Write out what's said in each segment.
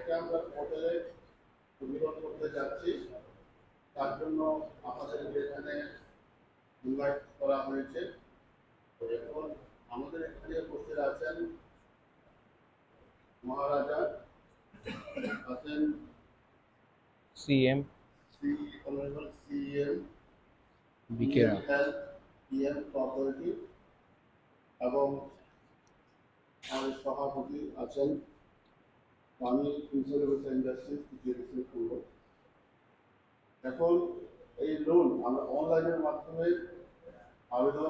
এটা আমরা পোর্টালে সুবিধা করতে যাচ্ছি। তার জন্য আমাদের এখানে ইনভাইট করা হয়েছে। তো এখন আমাদের এখানে উপস্থিত আছেন মহারাজা, আছেন CM অনারেবল CM বিকে PM কোঅপারেটিভ এবং আমাদের সভাপতি আছেন আমি ইন্স্যুরেন্স ইন্ডাস্ট্রিজ ডিরেকশন করব। এখন এই লোন আমরা অনলাইনের মাধ্যমে আবেদন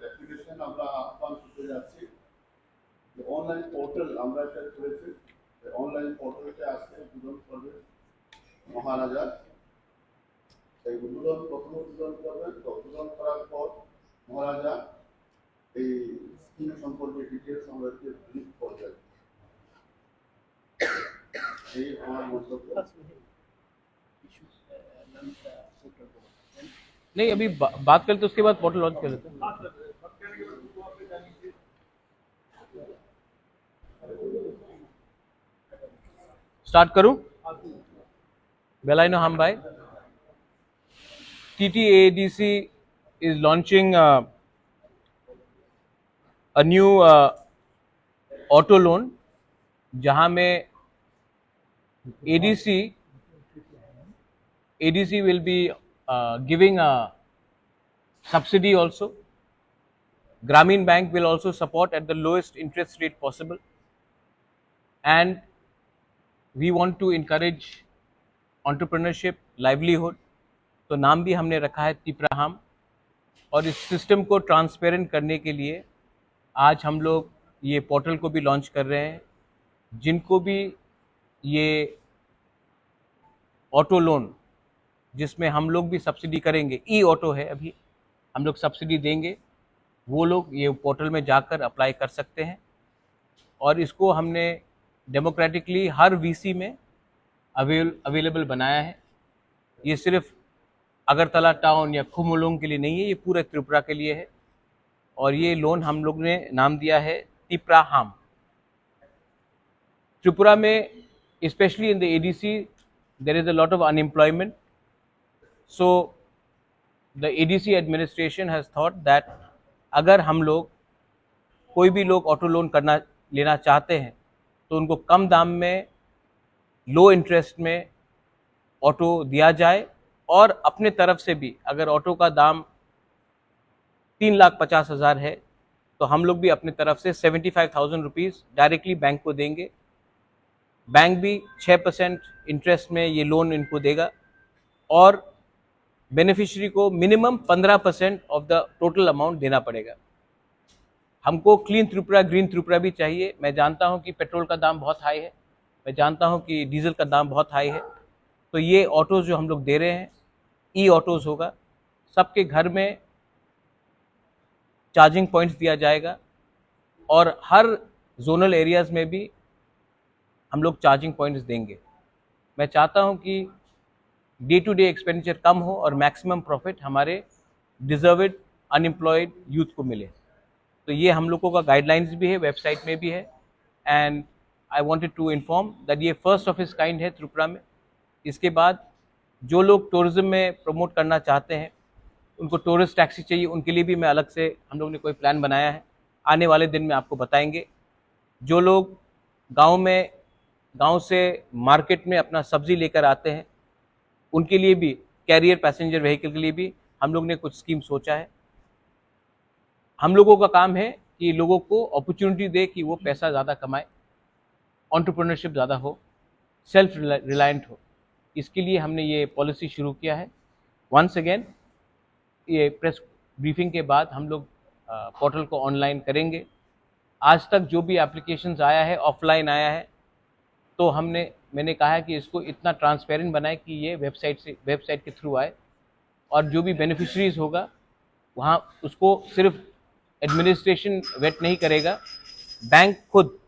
অ্যাপ্লিকেশন আমরা আহ্বান করতে যাচ্ছি। অনলাইন পোর্টাল আমরা একটা করেছি, অনলাইন পোর্টালতে আজকে উদ্বোধন করবে মহারাজা। এই উদ্বোধন প্রথম উদ্বোধন করবেন। উদ্বোধন করার পর মহারাজা এই স্কিম সম্পর্কে ডিটেলস আমাদেরকে ব্রিফ করবেন। এই আমার মন্তব্য। नहीं, अभी बात करते तो उसके बाद पोर्टल लॉन्च कर लेते हैं। स्टार्ट करूं? बेलाइनो हम भाई TTADC is launching a new auto loan जहां में ADC will be giving a subsidy also. Grameen Bank will also support at the lowest interest rate possible, and we want to encourage entrepreneurship, livelihood. तो नाम भी हमने रखा है तिप्राहम, और इस सिस्टम को ट्रांसपेरेंट करने के लिए आज हम लोग ये पोर्टल को भी लॉन्च कर रहे हैं। जिनको भी ये ऑटो लोन जिसमें हम लोग भी सब्सिडी करेंगे, ई ऑटो है अभी, हम लोग सब्सिडी देंगे, वो लोग ये पोर्टल में जाकर अप्लाई कर सकते हैं। और इसको हमने डेमोक्रेटिकली हर वीसी में अवेलेबल बनाया है। ये सिर्फ अगरतला टाउन या खुमुलुंग के लिए नहीं है, ये पूरे त्रिपुरा के लिए है। और ये लोन हम लोग ने नाम दिया है तिप्राहम। त्रिपुरा में specially in the ADC there is a lot of unemployment, so the ADC administration has thought that अगर हम लोग कोई भी लोग ऑटो लोन लेना चाहते हैं तो उनको कम दाम में, लो इंटरेस्ट में ऑटो दिया जाए, और अपने तरफ से भी अगर ऑटो का दाम 3,50,000 है तो हम लोग भी अपने तरफ से 75,000 रुपीज़ डायरेक्टली बैंक को देंगे। बैंक भी 6% इंटरेस्ट में ये लोन इनको देगा, और बेनिफिशियरी को minimum 15% of the total amount देना पड़ेगा। हमको क्लीन त्रिपुरा, ग्रीन त्रिपुरा भी चाहिए। मैं जानता हूं कि पेट्रोल का दाम बहुत हाई है, मैं जानता हूं कि डीजल का दाम बहुत हाई है, तो ये ऑटोज़ जो हम लोग दे रहे हैं ई ऑटोज़ होगा। सबके घर में चार्जिंग पॉइंट्स दिया जाएगा, और हर जोनल एरियाज़ में भी हम लोग चार्जिंग पॉइंट्स देंगे। मैं चाहता हूं कि डे टू डे एक्सपेंडिचर कम हो और मैक्सिमम प्रॉफिट हमारे डिजर्वेड अनएम्प्लॉयड यूथ को मिले। तो ये हम लोगों का गाइडलाइंस भी है, वेबसाइट में भी है। And I wanted to inform that ये फर्स्ट ऑफ इस काइंड है त्रिपुरा में। इसके बाद जो लोग टूरिज्म में प्रमोट करना चाहते हैं, उनको टूरिस्ट टैक्सी चाहिए, उनके लिए भी मैं अलग से हम लोग ने कोई प्लान बनाया है। आने वाले दिन में आपको बताएंगे। जो लोग गांव से मार्केट में अपना सब्जी लेकर आते हैं, उनके लिए भी, कैरियर पैसेंजर व्हीकल के लिए भी हम लोग ने कुछ स्कीम सोचा है। हम लोगों का काम है कि लोगों को अपॉर्चुनिटी दे कि वो पैसा ज़्यादा कमाए, एंटरप्रेन्योरशिप ज़्यादा हो, सेल्फ रिलायंट हो। इसके लिए हमने ये पॉलिसी शुरू किया है। वंस अगेन ये प्रेस ब्रीफिंग के बाद हम लोग पोर्टल को ऑनलाइन करेंगे। आज तक जो भी एप्लीकेशंस आया है, ऑफलाइन आया है, तो मैंने कहा है कि इसको इतना ट्रांसपेरेंट बनाए कि ये वेबसाइट के थ्रू आए। और जो भी बेनिफिशरीज होगा वहाँ उसको सिर्फ एडमिनिस्ट्रेशन वेट नहीं करेगा, बैंक खुद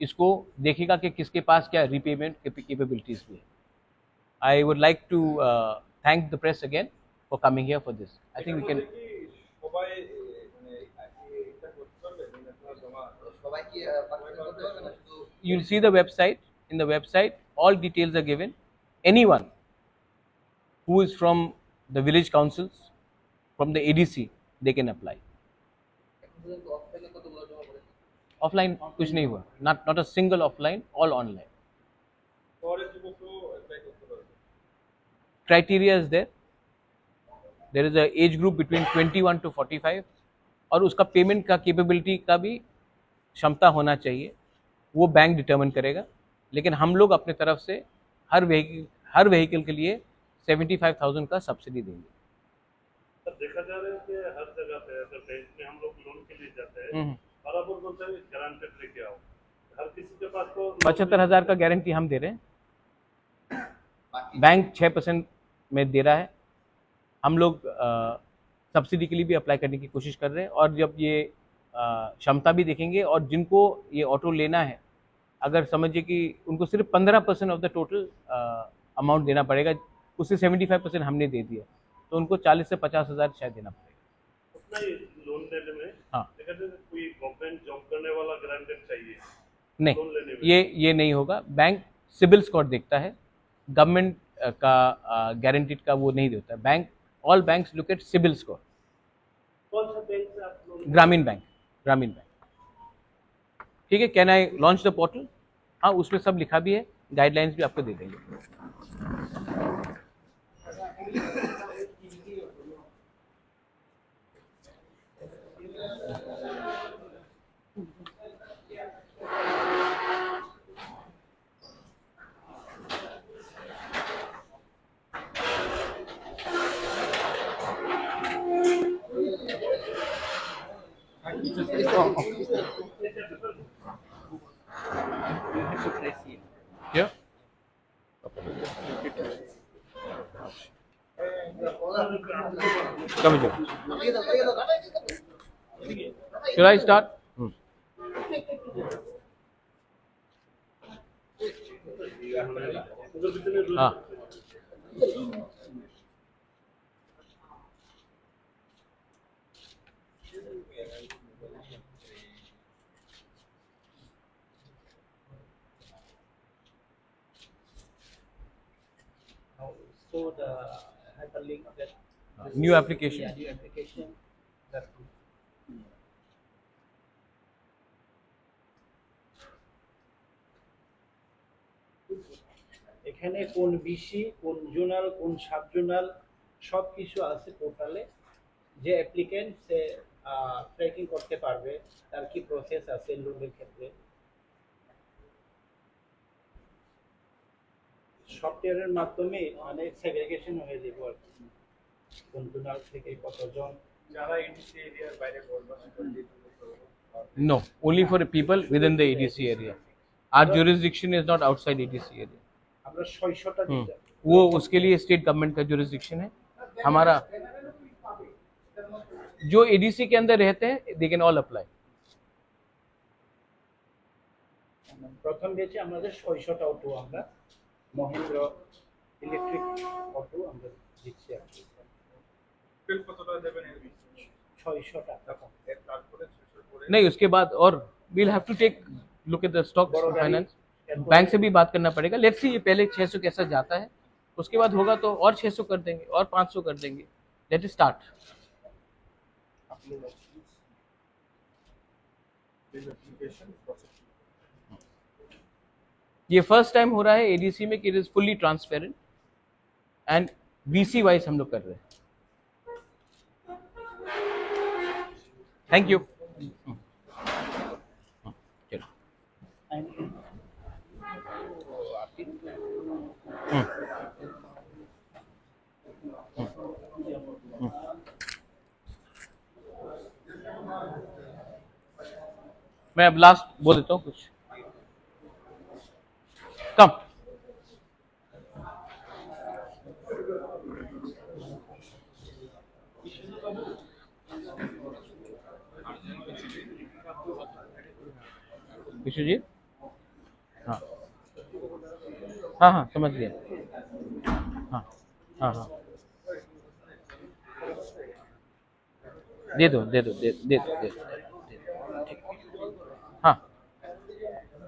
इसको देखेगा कि किसके पास क्या रीपेमेंट कैपेबिलिटीज भी है। I would like to thank the press again for coming here for this. I think we can you'll see the website. In the website all details are given. Anyone who is from the village councils, from the ADC, they can apply. Offline कुछ नहीं हुआ, not a single offline, all online. Criteria is there. There is a age group between 21 to 45 और उसका payment का capability का भी क्षमता होना चाहिए, वो बैंक डिटर्मिन करेगा। लेकिन हम लोग अपने तरफ से हर व्हीकल के लिए 75,000 का सब्सिडी देंगे। सर देखा जा रहा है कि हर जगह पे अगर बैंक में हम लोग लोन के लिए जाते हैं बराबर बोलते हैं गारंटेड लेके आओ, हर किसी के पास तो 75,000 का गारंटी हम दे रहे हैं, बैंक 6% में दे रहा है। हम लोग सब्सिडी के लिए भी अप्लाई करने की कोशिश कर रहे हैं और जब ये क्षमता भी देखेंगे और जिनको ये ऑटो लेना है, अगर समझिए कि उनको सिर्फ 15% ऑफ द टोटल अमाउंट देना पड़ेगा, उससे 75% हमने दे दिया, तो उनको 40 से 50,000 शायद देना पड़ेगा उतना ही लोन लेने में। हाँ, लेकिन कोई गवर्नमेंट जॉब करने वाला गारंटेड चाहिए नहीं, लोन लेने में? ये नहीं होगा। बैंक सिबिल स्कोर देखता है, गवर्नमेंट का गारंटीड का वो नहीं देता। Bank, all banks look at CIBIL score. कौन सा बैंक से आप लोन? ग्रामीण बैंक। ठीक है, can I launch the portal? हाँ, उसमें सब लिखा भी है, गाइडलाइंस भी आपको दे देंगे। Yeah. Come here. Should I start? हाँ, So the hyperlink that new application. new application that এখানে কোন বিসি, কোন জোনাল, কোন সাব জোনাল সব কিছু আছে পোর্টালে। যে অ্যাপ্লিকেন্ট সে ট্র্যাকিং করতে পারবে তার কি প্রসেস আছে লোনের ক্ষেত্রে। সফটওয়্যারের মাধ্যমে মানে সেগ্রিগেশন হয়ে যাবে আর কি, কোন জোনাল থেকে কতজন যারা এডিসি এরিয়ার বাইরে বসবাস করে। No, only for people within the ADC area. Our jurisdiction is not outside ADC area. আমরা 600টা দিতে वो उसके लिए स्टेट गवर्नमेंट का जुरिस्डिक्शन है। हमारा जो एडीसी के अंदर रहते हैं, दे कैन ऑल अप्लाई। প্রথম বেচে আমাদের 600টা অটো আমরা মহেন্দ্র ইলেকট্রিক অটো আমরা দিচ্ছি আর কি। বিল কতটা দেবেন এর 600 টাকা। তারপরে नहीं, उसके बाद और we'll have to take look at the stock finance, bank से भी बात करना पड़ेगा। लेट्स सी, ये पहले 600 कैसा जाता है, उसके बाद होगा तो और 600 कर देंगे और 500 कर देंगे। Let it start. ये फर्स्ट टाइम हो रहा है एडीसी में कि it is fully transparent and BC wise हम लोग कर रहे हैं। Thank you. चलो। मैं अब लास्ट बोल देता हूँ कुछ। कम विश्वजीत। हाँ हाँ हाँ समझ गया। हाँ हाँ हाँ दे दो दे दो दे दे दो दे दो, ठीक। हाँ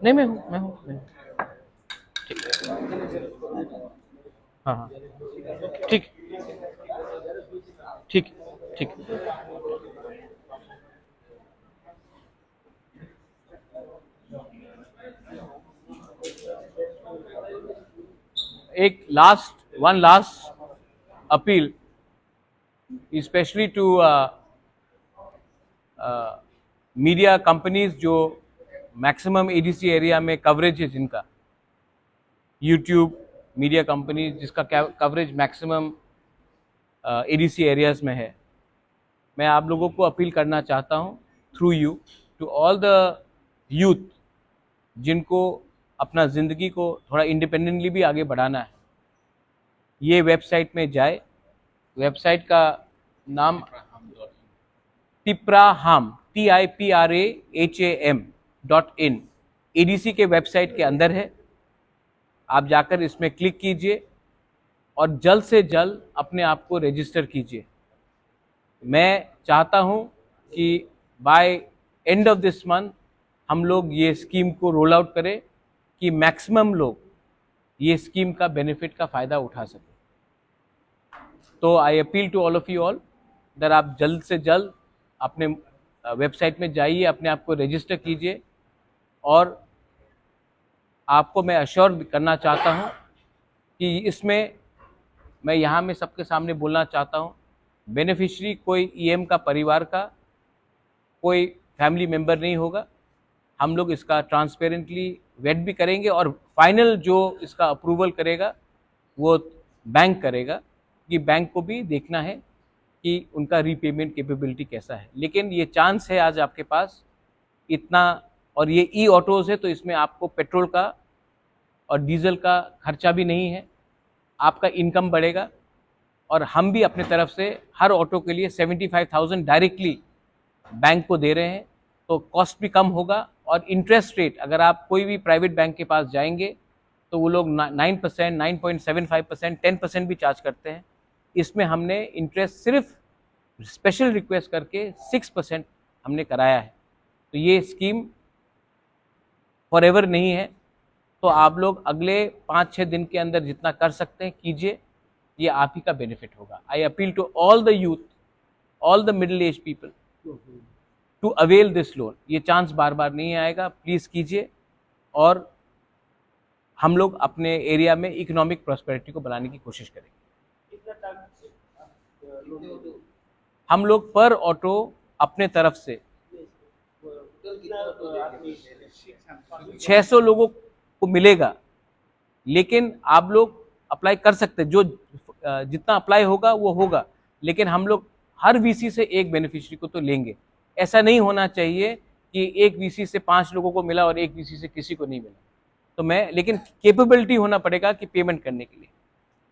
नहीं मैं हूँ ठीक। हाँ हाँ ठीक ठीक ठीक। एक one last appeal specially to media companies जो मैक्सिमम एडीसी एरिया में कवरेज है जिनका, यूट्यूब मीडिया कंपनी जिसका कवरेज मैक्सिमम एडीसी एरियाज में है। मैं आप लोगों को अपील करना चाहता हूं through you to all the youth जिनको अपना ज़िंदगी को थोड़ा इंडिपेंडेंटली भी आगे बढ़ाना है, ये वेबसाइट में जाए। वेबसाइट का नाम tipraham TIPRAHAM.in एडीसी के वेबसाइट के अंदर है। आप जाकर इसमें क्लिक कीजिए और जल्द से जल्द अपने आप को रजिस्टर कीजिए। मैं चाहता हूं कि by end of this month हम लोग ये स्कीम को रोल आउट करें कि मैक्सिमम लोग ये स्कीम का बेनिफिट का फ़ायदा उठा सकें। तो I appeal to all of you all अगर आप जल्द से जल्द अपने वेबसाइट में जाइए, अपने आप को रजिस्टर कीजिए। और आपको मैं अश्योर करना चाहता हूं कि इसमें मैं यहाँ में सबके सामने बोलना चाहता हूं, बेनिफिशियरी कोई ईएम का परिवार का कोई फैमिली मेंबर नहीं होगा। हम लोग इसका ट्रांसपेरेंटली वेट भी करेंगे और फाइनल जो इसका अप्रूवल करेगा वो बैंक करेगा, कि बैंक को भी देखना है कि उनका रीपेमेंट कैपेबिलिटी कैसा है। लेकिन ये चांस है आज आपके पास इतना, और ये ई ऑटोज़ है तो इसमें आपको पेट्रोल का और डीजल का खर्चा भी नहीं है, आपका इनकम बढ़ेगा। और हम भी अपने तरफ से हर ऑटो के लिए 75,000 डायरेक्टली बैंक को दे रहे हैं, तो कॉस्ट भी कम होगा। और इंटरेस्ट रेट अगर आप कोई भी प्राइवेट बैंक के पास जाएंगे तो वो लोग 9%, 9.75%, 10% भी चार्ज करते हैं। इसमें हमने इंटरेस्ट सिर्फ स्पेशल रिक्वेस्ट करके 6% हमने कराया है। तो ये स्कीम फॉरएवर नहीं है, तो आप लोग अगले 5-6 दिन के अंदर जितना कर सकते हैं कीजिए, ये आप ही का बेनिफिट होगा। I appeal to all the youth, all the middle age people to avail this loan. ये चांस बार बार नहीं आएगा, प्लीज़ कीजिए। और हम लोग अपने एरिया में इकोनॉमिक प्रॉस्पेरिटी को बनाने की कोशिश करेंगे। हम लोग पर ऑटो अपने तरफ से 600 लोगों को मिलेगा, लेकिन आप लोग अप्लाई कर सकते, जो जितना अप्लाई होगा वो होगा, लेकिन हम लोग हर वीसी से एक बेनिफिशियरी को तो लेंगे। ऐसा नहीं होना चाहिए कि एक वीसी से 5 लोगों को मिला और एक वीसी से किसी को नहीं मिला। तो मैं, लेकिन कैपेबिलिटी होना पड़ेगा कि पेमेंट करने के लिए।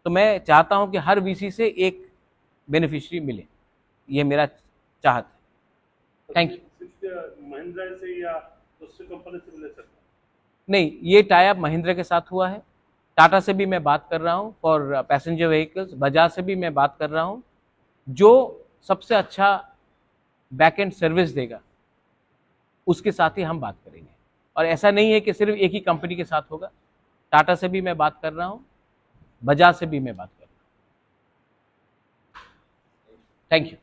तो मैं चाहता हूं कि हर वीसी से एक बेनिफिशियरी मिले, ये मेरा चाहत है। Thank you. महिंद्रा से या दूसरी कंपनी से मिल सकता? नहीं, ये टाई अप महिंद्रा के साथ हुआ है, टाटा से भी मैं बात कर रहा हूँ फॉर पैसेंजर व्हीकल्स, बजाज से भी मैं बात कर रहा हूँ। जो सबसे अच्छा बैक एंड सर्विस देगा उसके साथ ही हम बात करेंगे। और ऐसा नहीं है कि सिर्फ एक ही कंपनी के साथ होगा, टाटा से भी मैं बात कर रहा हूँ, बजाज से भी मैं बात कर रहा हूँ। Thank you.